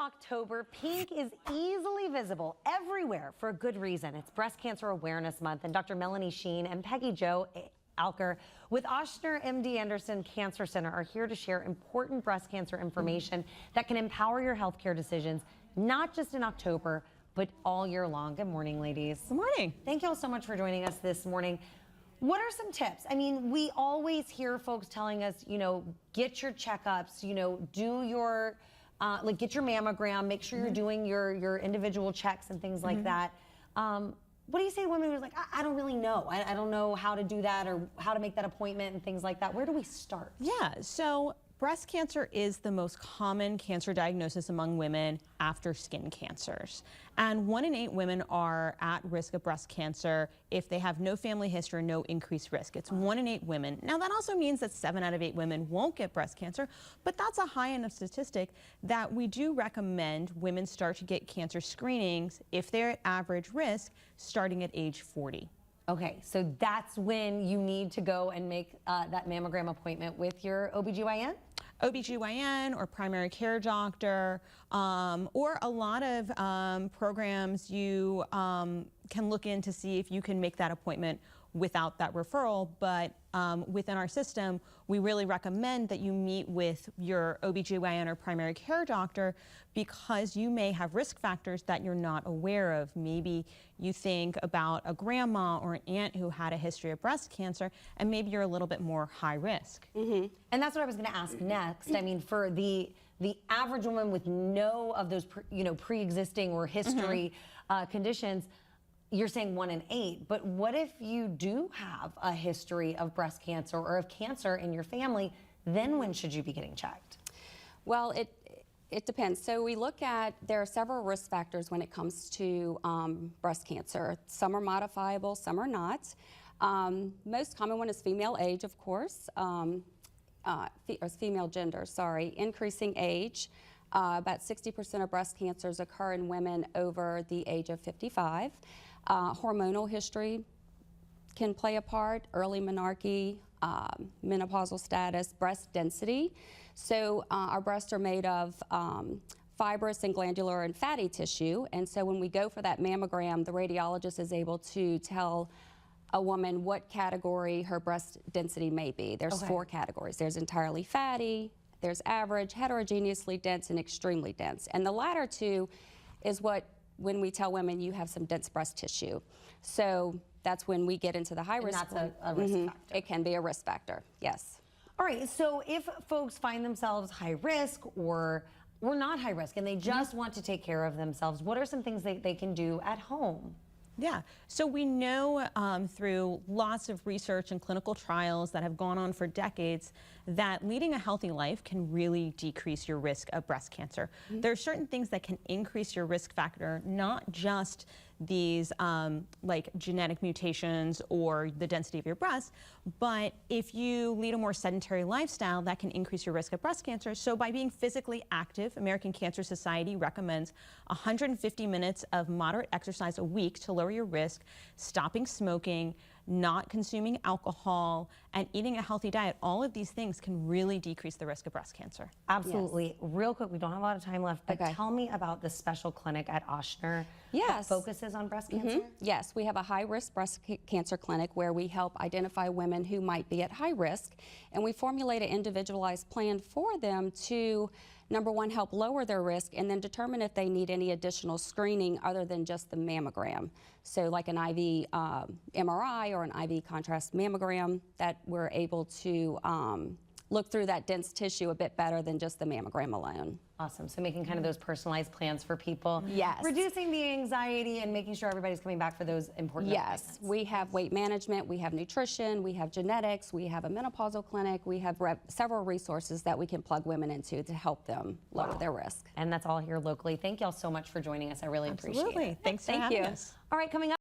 October, pink is easily visible everywhere for a good reason. It's Breast Cancer Awareness Month, and Dr. Melanie Sheen and Peggy Alker with Ochsner MD Anderson Cancer Center are here to share important breast cancer information that can empower your healthcare decisions, not just in October, but all year long. Good morning, ladies. Good morning. Thank you all so much for joining us this morning. What are some tips? I mean, we always hear folks telling us, get your checkups, do your, get your mammogram, make sure you're doing your individual checks and things like that. What do you say to women who's like, I don't really know. I don't know how to do that or how to make that appointment and things like that. Where do we start? Yeah, so breast cancer is the most common cancer diagnosis among women after skin cancers. And 1 in 8 women are at risk of breast cancer if they have no family history or no increased risk. It's 1 in 8 women. Now that also means that 7 out of 8 women won't get breast cancer, but that's a high enough statistic that we do recommend women start to get cancer screenings if they're at average risk starting at age 40. Okay, so that's when you need to go and make that mammogram appointment with your OBGYN? OBGYN or primary care doctor, or a lot of programs you can look in to see if you can make that appointment without that referral. But within our system, we really recommend that you meet with your OBGYN or primary care doctor because you may have risk factors that you're not aware of. Maybe you think about a grandma or an aunt who had a history of breast cancer, and maybe you're a little bit more high risk. And that's what I was going to ask next. I mean, for the average woman with no of those pre-existing or history conditions, you're saying 1 in 8, but what if you do have a history of breast cancer or of cancer in your family? Then when should you be getting checked? Well, it depends. So we look at, there are several risk factors when it comes to breast cancer. Some are modifiable, some are not. Most common one is female age, of course, or female gender, sorry, increasing age. About 60% of breast cancers occur in women over the age of 55. Hormonal history can play a part, early menarche, menopausal status, breast density. So our breasts are made of fibrous and glandular and fatty tissue, and so when we go for that mammogram, the radiologist is able to tell a woman what category her breast density may be. There's 4 categories. There's entirely fatty, there's average, heterogeneously dense, and extremely dense. And the latter 2 is when we tell women you have some dense breast tissue. So that's when we get into the high risk. And that's a risk factor. It can be a risk factor, yes. All right, so if folks find themselves high risk or not high risk and they just want to take care of themselves, what are some things they can do at home? Yeah, so we know through lots of research and clinical trials that have gone on for decades that leading a healthy life can really decrease your risk of breast cancer. There are certain things that can increase your risk factor, not just these like genetic mutations or the density of your breast, but if you lead a more sedentary lifestyle, that can increase your risk of breast cancer. So by being physically active, American Cancer Society recommends 150 minutes of moderate exercise a week to lower your risk, stopping smoking, not consuming alcohol, and eating a healthy diet. All of these things can really decrease the risk of breast cancer. Absolutely. Yes. Real quick, we don't have a lot of time left, but tell me about the special clinic at Ochsner that focuses on breast cancer. Yes, we have a high-risk breast cancer clinic where we help identify women who might be at high risk, and we formulate an individualized plan for them to, number 1, help lower their risk, and then determine if they need any additional screening other than just the mammogram. So like an IV MRI or an IV contrast mammogram, that we're able to look through that dense tissue a bit better than just the mammogram alone. Awesome. So making kind of those personalized plans for people. Yes. Reducing the anxiety and making sure everybody's coming back for those important Yes. We have weight management, we have nutrition, we have genetics, we have a menopausal clinic, we have several resources that we can plug women into to help them lower their risk. And that's all here locally. Thank y'all so much for joining us. I really appreciate it. Thanks for having us. All right, coming up.